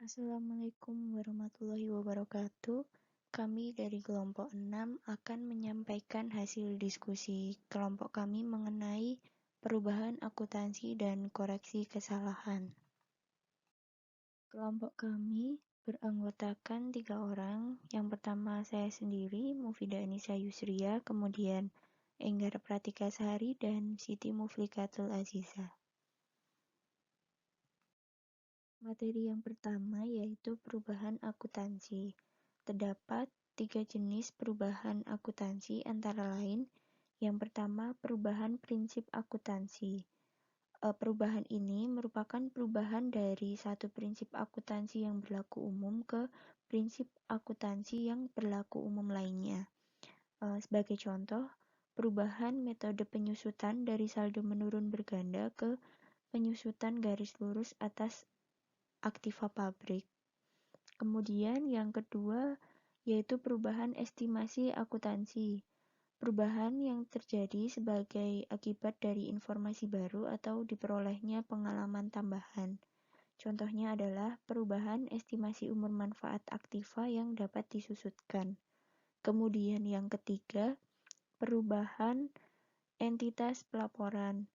Assalamualaikum warahmatullahi wabarakatuh. Kami dari kelompok 6 akan menyampaikan hasil diskusi kelompok kami mengenai perubahan akuntansi dan koreksi kesalahan. Kelompok kami beranggotakan 3 orang. Yang pertama saya sendiri, Mufidah Anissa Yusria, kemudian Enggar Pratika Sehari, dan Siti Muflikatul Azizah. Materi yang pertama yaitu perubahan akuntansi. Terdapat 3 jenis perubahan akuntansi antara lain. Yang pertama, perubahan prinsip akuntansi. Perubahan ini merupakan perubahan dari satu prinsip akuntansi yang berlaku umum ke prinsip akuntansi yang berlaku umum lainnya. Sebagai contoh, perubahan metode penyusutan dari saldo menurun berganda ke penyusutan garis lurus atas aktiva pabrik. Kemudian yang kedua yaitu perubahan estimasi akuntansi. Perubahan yang terjadi sebagai akibat dari informasi baru atau diperolehnya pengalaman tambahan. Contohnya adalah perubahan estimasi umur manfaat aktiva yang dapat disusutkan. Kemudian yang ketiga, perubahan entitas pelaporan.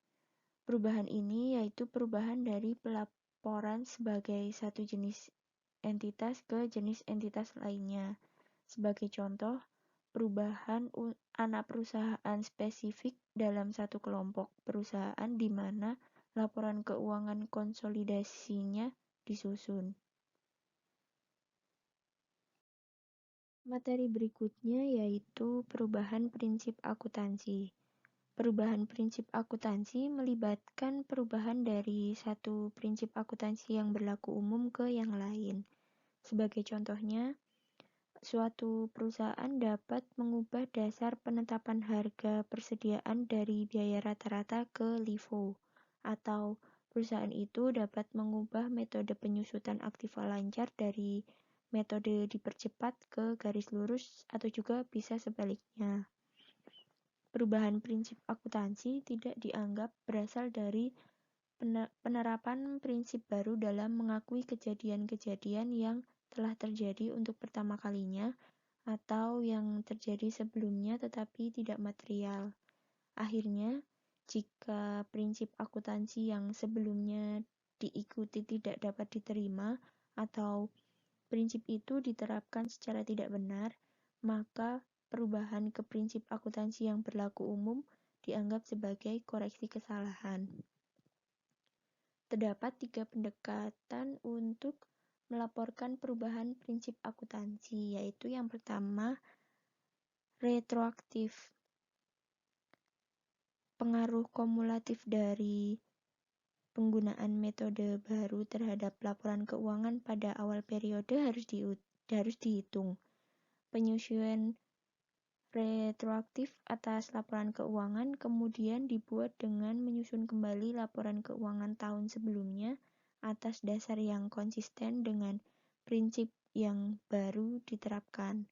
Perubahan ini yaitu perubahan dari pelaporan sebagai satu jenis entitas ke jenis entitas lainnya. Sebagai contoh, perubahan anak perusahaan spesifik dalam satu kelompok perusahaan di mana laporan keuangan konsolidasinya disusun. Materi berikutnya yaitu perubahan prinsip akuntansi. Perubahan prinsip akuntansi melibatkan perubahan dari satu prinsip akuntansi yang berlaku umum ke yang lain. Sebagai contohnya, suatu perusahaan dapat mengubah dasar penetapan harga persediaan dari biaya rata-rata ke LIFO, atau perusahaan itu dapat mengubah metode penyusutan aktiva lancar dari metode dipercepat ke garis lurus atau juga bisa sebaliknya. Perubahan prinsip akuntansi tidak dianggap berasal dari penerapan prinsip baru dalam mengakui kejadian-kejadian yang telah terjadi untuk pertama kalinya atau yang terjadi sebelumnya tetapi tidak material. Akhirnya, jika prinsip akuntansi yang sebelumnya diikuti tidak dapat diterima atau prinsip itu diterapkan secara tidak benar, maka perubahan ke prinsip akuntansi yang berlaku umum dianggap sebagai koreksi kesalahan. Terdapat 3 pendekatan untuk melaporkan perubahan prinsip akuntansi, yaitu yang pertama, retroaktif. Pengaruh kumulatif dari penggunaan metode baru terhadap laporan keuangan pada awal periode harus dihitung. Penyusuan retroaktif atas laporan keuangan kemudian dibuat dengan menyusun kembali laporan keuangan tahun sebelumnya atas dasar yang konsisten dengan prinsip yang baru diterapkan.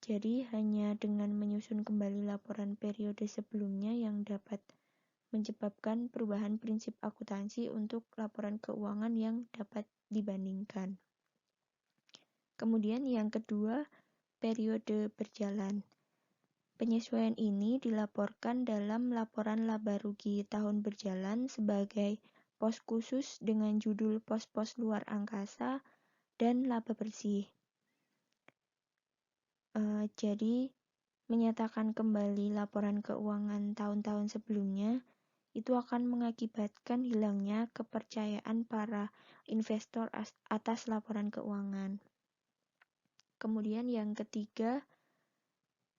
Jadi hanya dengan menyusun kembali laporan periode sebelumnya yang dapat menyebabkan perubahan prinsip akuntansi untuk laporan keuangan yang dapat dibandingkan. Kemudian yang kedua, periode berjalan. Penyesuaian ini dilaporkan dalam laporan laba rugi tahun berjalan sebagai pos khusus dengan judul pos-pos luar angkasa dan laba bersih. Jadi, menyatakan kembali laporan keuangan tahun-tahun sebelumnya itu akan mengakibatkan hilangnya kepercayaan para investor atas laporan keuangan. Kemudian yang ketiga,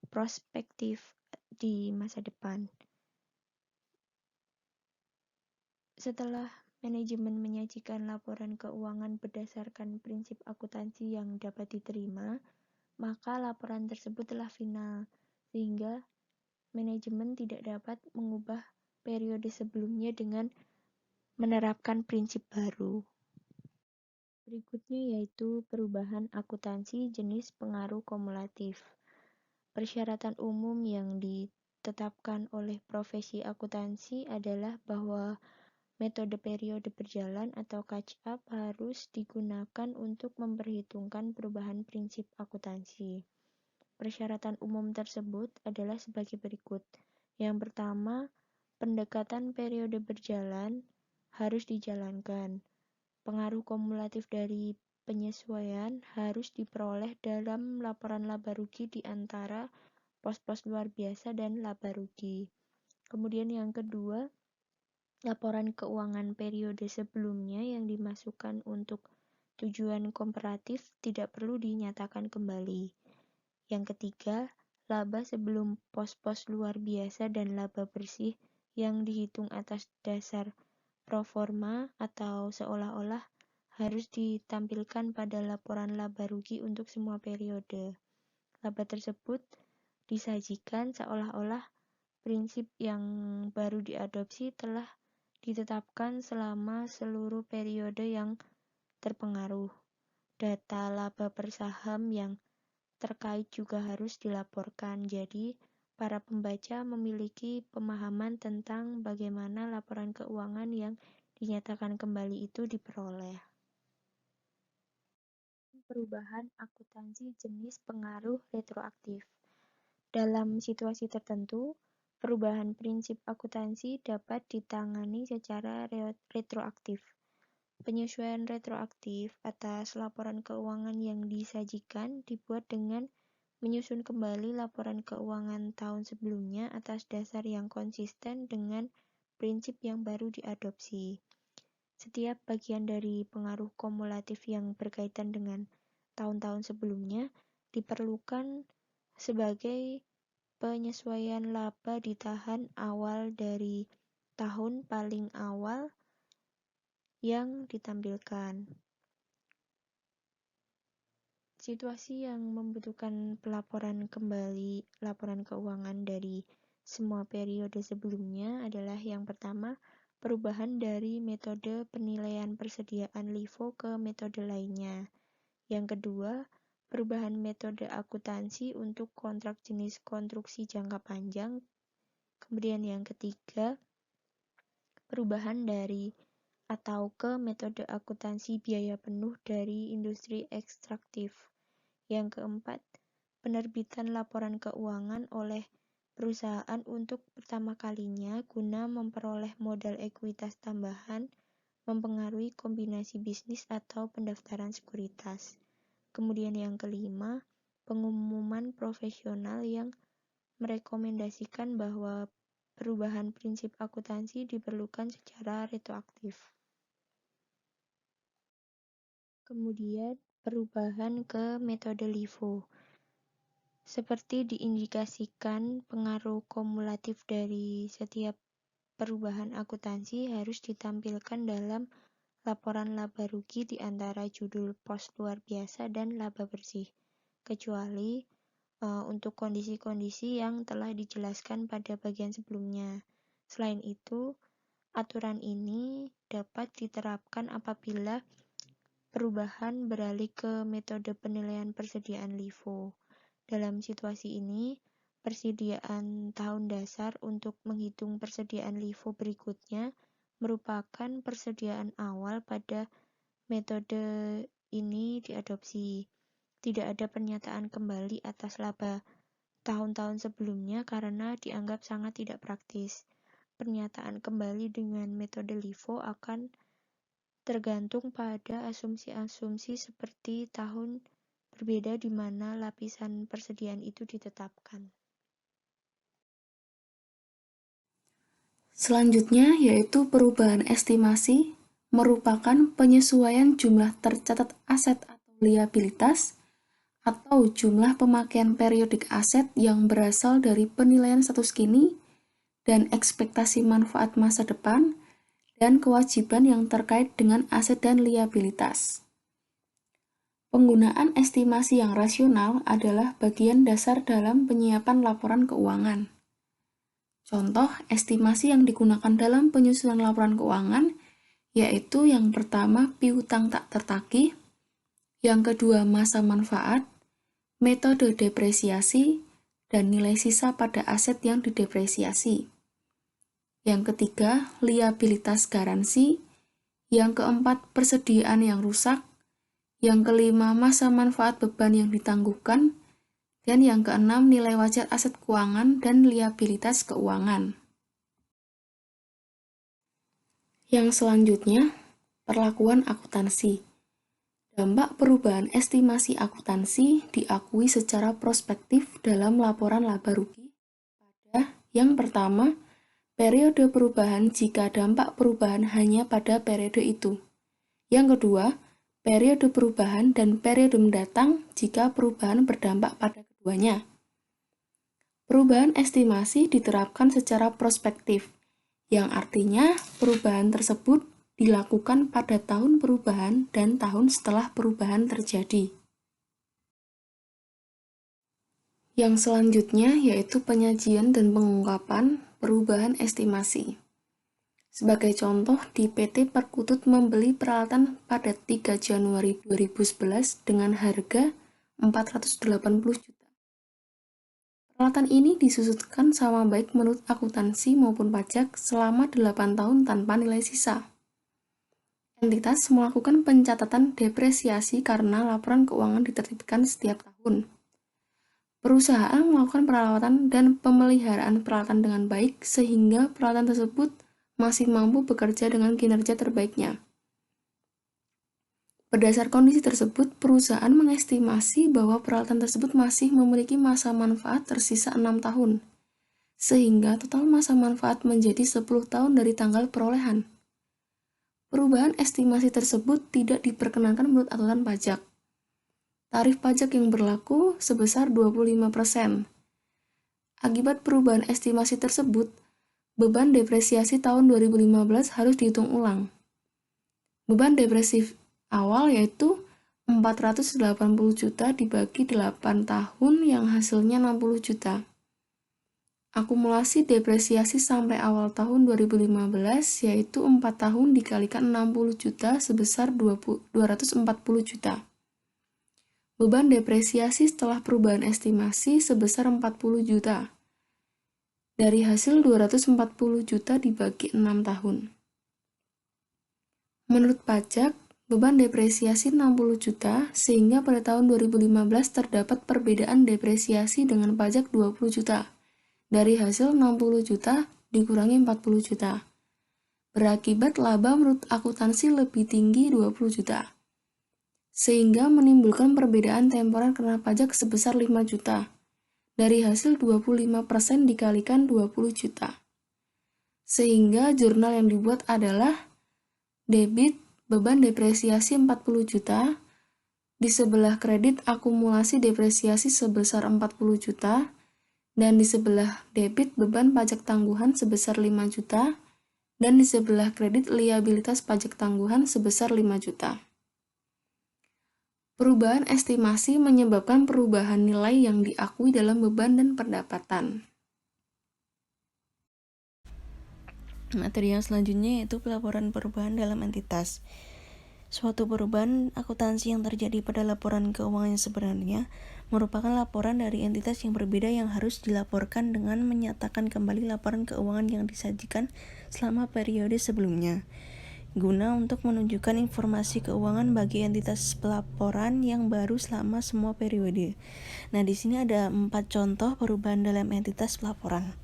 prospektif di masa depan. Setelah manajemen menyajikan laporan keuangan berdasarkan prinsip akuntansi yang dapat diterima, maka laporan tersebut telah final, sehingga manajemen tidak dapat mengubah periode sebelumnya dengan menerapkan prinsip baru. Berikutnya yaitu perubahan akuntansi jenis pengaruh kumulatif. Persyaratan umum yang ditetapkan oleh profesi akuntansi adalah bahwa Metode periode berjalan atau catch up harus digunakan untuk memperhitungkan perubahan prinsip akuntansi. Persyaratan umum tersebut adalah sebagai berikut. Yang pertama, pendekatan periode berjalan harus dijalankan. Pengaruh kumulatif dari penyesuaian harus diperoleh dalam laporan laba rugi di antara pos-pos luar biasa dan laba rugi. Kemudian yang kedua, laporan keuangan periode sebelumnya yang dimasukkan untuk tujuan komparatif tidak perlu dinyatakan kembali. Yang ketiga, laba sebelum pos-pos luar biasa dan laba bersih yang dihitung atas dasar proforma atau seolah-olah harus ditampilkan pada laporan laba rugi untuk semua periode. Laba tersebut disajikan seolah-olah prinsip yang baru diadopsi telah ditetapkan selama seluruh periode yang terpengaruh. Data laba per saham yang terkait juga harus dilaporkan. Jadi, para pembaca memiliki pemahaman tentang bagaimana laporan keuangan yang dinyatakan kembali itu diperoleh. Perubahan akuntansi jenis pengaruh retroaktif. Dalam situasi tertentu, perubahan prinsip akuntansi dapat ditangani secara retroaktif. Penyesuaian retroaktif atas laporan keuangan yang disajikan dibuat dengan menyusun kembali laporan keuangan tahun sebelumnya atas dasar yang konsisten dengan prinsip yang baru diadopsi. Setiap bagian dari pengaruh kumulatif yang berkaitan dengan tahun-tahun sebelumnya diperlukan sebagai penyesuaian laba di tahun awal dari tahun paling awal yang ditampilkan. Situasi yang membutuhkan pelaporan kembali laporan keuangan dari semua periode sebelumnya adalah yang pertama, perubahan dari metode penilaian persediaan LIFO ke metode lainnya. Yang kedua, perubahan metode akuntansi untuk kontrak jenis konstruksi jangka panjang. Kemudian yang ketiga, perubahan dari atau ke metode akuntansi biaya penuh dari industri ekstraktif. Yang keempat, penerbitan laporan keuangan oleh perusahaan untuk pertama kalinya guna memperoleh modal ekuitas tambahan mempengaruhi kombinasi bisnis atau pendaftaran sekuritas. Kemudian yang kelima, pengumuman profesional yang merekomendasikan bahwa perubahan prinsip akuntansi diperlukan secara retroaktif. Kemudian, perubahan ke metode LIFO. Seperti diindikasikan, pengaruh kumulatif dari setiap perubahan akuntansi harus ditampilkan dalam laporan laba rugi di antara judul pos luar biasa dan laba bersih, kecuali untuk kondisi-kondisi yang telah dijelaskan pada bagian sebelumnya. Selain itu, aturan ini dapat diterapkan apabila perubahan beralih ke metode penilaian persediaan LIFO. Dalam situasi ini, persediaan tahun dasar untuk menghitung persediaan LIFO berikutnya merupakan persediaan awal pada metode ini diadopsi. Tidak ada pernyataan kembali atas laba tahun-tahun sebelumnya karena dianggap sangat tidak praktis. Pernyataan kembali dengan metode LIFO akan tergantung pada asumsi-asumsi seperti tahun berbeda di mana lapisan persediaan itu ditetapkan. Selanjutnya yaitu perubahan estimasi merupakan penyesuaian jumlah tercatat aset atau liabilitas atau jumlah pemakaian periodik aset yang berasal dari penilaian status kini dan ekspektasi manfaat masa depan dan kewajiban yang terkait dengan aset dan liabilitas. Penggunaan estimasi yang rasional adalah bagian dasar dalam penyiapan laporan keuangan. Contoh estimasi yang digunakan dalam penyusunan laporan keuangan yaitu yang pertama piutang tak tertagih, yang kedua masa manfaat, metode depresiasi, dan nilai sisa pada aset yang didepresiasi. Yang ketiga, liabilitas garansi. Yang keempat, persediaan yang rusak. Yang kelima, masa manfaat beban yang ditangguhkan. Dan yang keenam, nilai wajar aset keuangan dan liabilitas keuangan. Yang selanjutnya, perlakuan akuntansi. Dampak perubahan estimasi akuntansi diakui secara prospektif dalam laporan laba rugi pada yang pertama, periode perubahan jika dampak perubahan hanya pada periode itu. Yang kedua, periode perubahan dan periode mendatang jika perubahan berdampak pada keduanya. Perubahan estimasi diterapkan secara prospektif, yang artinya perubahan tersebut dilakukan pada tahun perubahan dan tahun setelah perubahan terjadi. Yang selanjutnya yaitu penyajian dan pengungkapan perubahan estimasi. Sebagai contoh, di PT Perkutut membeli peralatan pada 3 Januari 2011 dengan harga 480 juta. Peralatan ini disusutkan sama baik menurut akuntansi maupun pajak selama 8 tahun tanpa nilai sisa. Entitas melakukan pencatatan depresiasi karena laporan keuangan ditertibkan setiap tahun. Perusahaan melakukan perawatan dan pemeliharaan peralatan dengan baik sehingga peralatan tersebut masih mampu bekerja dengan kinerja terbaiknya. Berdasar kondisi tersebut, perusahaan mengestimasi bahwa peralatan tersebut masih memiliki masa manfaat tersisa 6 tahun, sehingga total masa manfaat menjadi 10 tahun dari tanggal perolehan. Perubahan estimasi tersebut tidak diperkenankan menurut aturan pajak. Tarif pajak yang berlaku sebesar 25%. Akibat perubahan estimasi tersebut, beban depresiasi tahun 2015 harus dihitung ulang. Beban depresi awal yaitu 480 juta dibagi 8 tahun yang hasilnya 60 juta. Akumulasi depresiasi sampai awal tahun 2015 yaitu 4 tahun dikalikan 60 juta sebesar 240 juta. Beban depresiasi setelah perubahan estimasi sebesar 40 juta. Dari hasil 240 juta dibagi 6 tahun. Menurut pajak, beban depresiasi 60 juta, sehingga pada tahun 2015 terdapat perbedaan depresiasi dengan pajak 20 juta. Dari hasil 60 juta dikurangi 40 juta. Berakibat laba menurut akuntansi lebih tinggi 20 juta. Sehingga menimbulkan perbedaan temporer kena pajak sebesar 5 juta. Dari hasil 25% dikalikan 20 juta. Sehingga jurnal yang dibuat adalah debit beban depresiasi 40 juta, di sebelah kredit akumulasi depresiasi sebesar 40 juta, dan di sebelah debit beban pajak tangguhan sebesar 5 juta, dan di sebelah kredit liabilitas pajak tangguhan sebesar 5 juta. Perubahan estimasi menyebabkan perubahan nilai yang diakui dalam beban dan pendapatan. Materi yang selanjutnya yaitu pelaporan perubahan dalam entitas. Suatu perubahan akuntansi yang terjadi pada laporan keuangan yang sebenarnya merupakan laporan dari entitas yang berbeda yang harus dilaporkan dengan menyatakan kembali laporan keuangan yang disajikan selama periode sebelumnya, guna untuk menunjukkan informasi keuangan bagi entitas pelaporan yang baru selama semua periode. Nah, di sini ada 4 contoh perubahan dalam entitas pelaporan.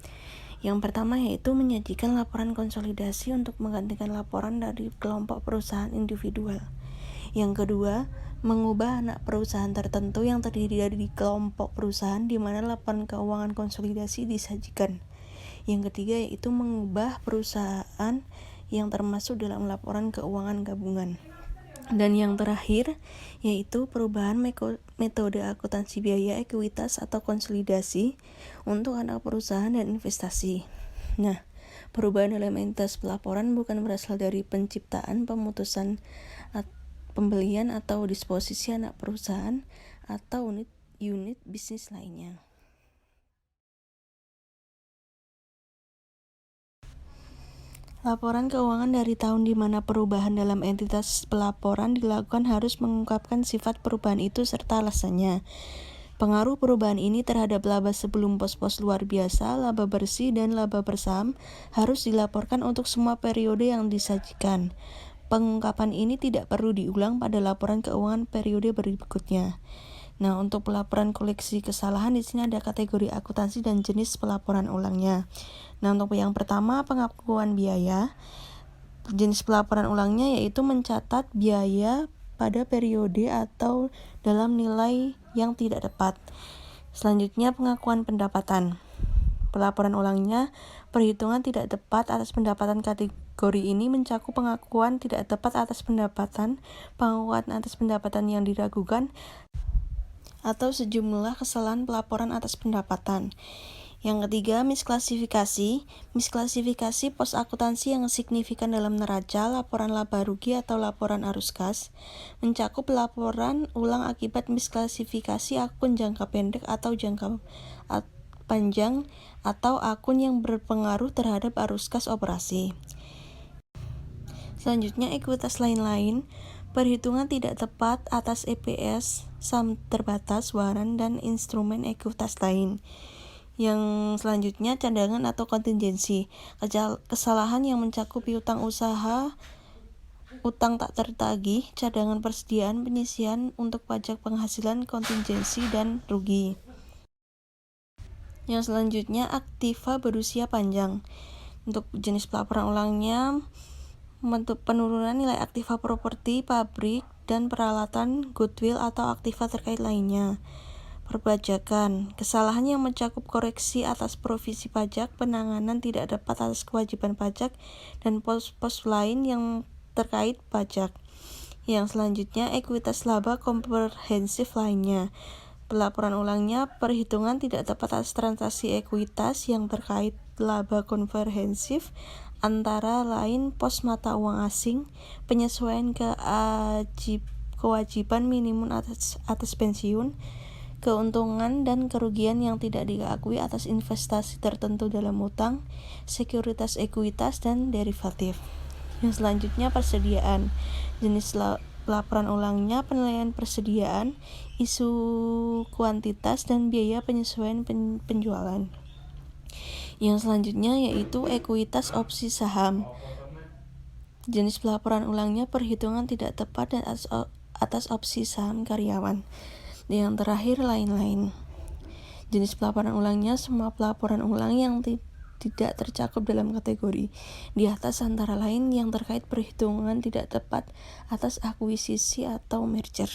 Yang pertama yaitu menyajikan laporan konsolidasi untuk menggantikan laporan dari kelompok perusahaan individual. Yang kedua, mengubah anak perusahaan tertentu yang terdiri dari kelompok perusahaan di mana laporan keuangan konsolidasi disajikan. Yang ketiga yaitu mengubah perusahaan yang termasuk dalam laporan keuangan gabungan. Dan yang terakhir yaitu perubahan metode akuntansi biaya ekuitas atau konsolidasi untuk anak perusahaan dan investasi. Nah, perubahan dalam entitas pelaporan bukan berasal dari penciptaan, pemutusan pembelian atau disposisi anak perusahaan atau unit bisnis lainnya. Laporan keuangan dari tahun di mana perubahan dalam entitas pelaporan dilakukan harus mengungkapkan sifat perubahan itu serta alasannya. Pengaruh perubahan ini terhadap laba sebelum pos-pos luar biasa, laba bersih, dan laba bersaham harus dilaporkan untuk semua periode yang disajikan. Pengungkapan ini tidak perlu diulang pada laporan keuangan periode berikutnya. Nah, untuk pelaporan koleksi kesalahan di sini ada kategori akuntansi dan jenis pelaporan ulangnya. Nah, untuk yang pertama pengakuan biaya. Jenis pelaporan ulangnya yaitu mencatat biaya pada periode atau dalam nilai yang tidak tepat. Selanjutnya pengakuan pendapatan. Pelaporan ulangnya perhitungan tidak tepat atas pendapatan. Kategori ini mencakup pengakuan tidak tepat atas pendapatan, pengakuan atas pendapatan yang diragukan, atau sejumlah kesalahan pelaporan atas pendapatan. Yang ketiga, misklasifikasi. Misklasifikasi pos akuntansi yang signifikan dalam neraca, laporan laba rugi atau laporan arus kas, mencakup laporan ulang akibat misklasifikasi akun jangka pendek atau jangka panjang atau akun yang berpengaruh terhadap arus kas operasi. Selanjutnya, ekuitas lain-lain. Perhitungan tidak tepat atas EPS, saham terbatas, waran, dan instrumen ekuitas lain. Yang selanjutnya, cadangan atau kontingensi. Kesalahan yang mencakup piutang usaha, utang tak tertagih, cadangan persediaan, penyisihan untuk pajak penghasilan, kontingensi, dan rugi. Yang selanjutnya, aktiva berusia panjang. Untuk jenis pelaporan ulangnya, penurunan nilai aktiva properti, pabrik, dan peralatan, goodwill atau aktiva terkait lainnya. Perpajakan. Kesalahan yang mencakup koreksi atas provisi pajak, penanganan tidak tepat atas kewajiban pajak, dan pos-pos lain yang terkait pajak. Yang selanjutnya, ekuitas laba komprehensif lainnya. Pelaporan ulangnya perhitungan tidak tepat atas transaksi ekuitas yang terkait laba komprehensif, antara lain pos mata uang asing, penyesuaian kewajiban minimum atas pensiun, keuntungan dan kerugian yang tidak diakui atas investasi tertentu dalam utang, sekuritas ekuitas, dan derivatif. Yang selanjutnya, persediaan. Jenis pelaporan ulangnya penilaian persediaan, isu kuantitas, dan biaya penyesuaian penjualan. Yang selanjutnya yaitu ekuitas opsi saham. Jenis pelaporan ulangnya perhitungan tidak tepat dan atas opsi saham karyawan. Yang terakhir, lain-lain. Jenis pelaporan ulangnya semua pelaporan ulang yang tidak tercakup dalam kategori di atas, antara lain yang terkait perhitungan tidak tepat atas akuisisi atau merger.